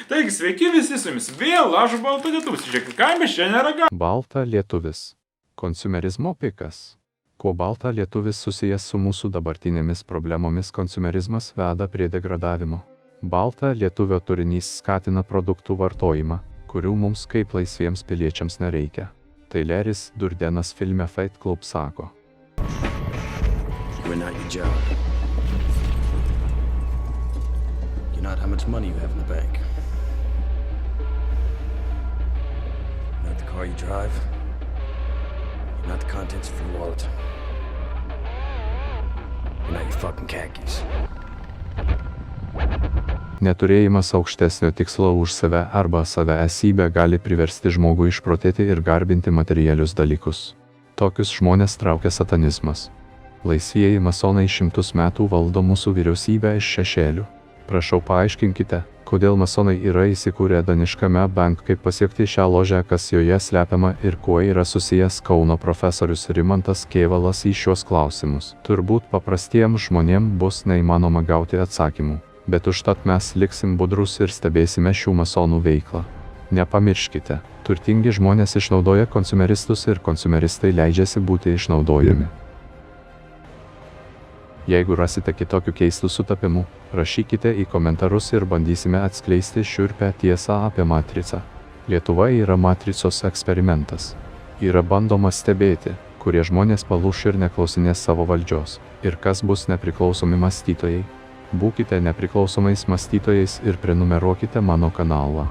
Taigi, sveiki visi su jumis. Vėl aš Balta lietuvis. Žiūrėkit, ką mes šiandien ragavome. Balta lietuvis. Konsumerizmo pikas. Kuo balta lietuvis susijęs su mūsų dabartinėmis problemomis, konsumerizmas veda prie degradavimo. Balta lietuvio turinys skatina produktų vartojimą, kurių mums kaip laisviems piliečiams nereikia. Taileris Durdenas filme Fight Club sako. You're not your job. You're not how much money you have in the bank. You're not the car you drive. You're not the contents of your wallet. You're not your fucking khakis. Neturėjimas aukštesnio tikslo už save arba save esybę gali priversti žmogų išprotėti ir garbinti materialius dalykus. Tokius žmonės traukia satanizmas. Laisvieji masonai 100 metų valdo mūsų vyriausybę iš šešėlių. Prašau paaiškinkite, kodėl masonai yra įsikūrę Daniškame bank, kaip pasiekti šią ložę, kas joje slepiama ir kuo yra susijęs Kauno profesorius Rimantas Kėvalas į šios klausimus. Turbūt paprastiems žmonėms bus neįmanoma gauti atsakymų, bet užtat mes liksim budrus ir stebėsime šių masonų veiklą. Nepamirškite, turtingi žmonės išnaudoja konsumeristus ir konsumeristai leidžiasi būti išnaudojami. Jeigu rasite kitokių keistų sutapimų, rašykite į komentarus ir bandysime atskleisti šiurpią tiesą apie matricą. Lietuva yra matricos eksperimentas. Yra bandoma stebėti, kurie žmonės palūš ir neklausinės savo valdžios, ir kas bus nepriklausomi mąstytojai. Būkite nepriklausomais mąstytojais ir prenumeruokite mano kanalą.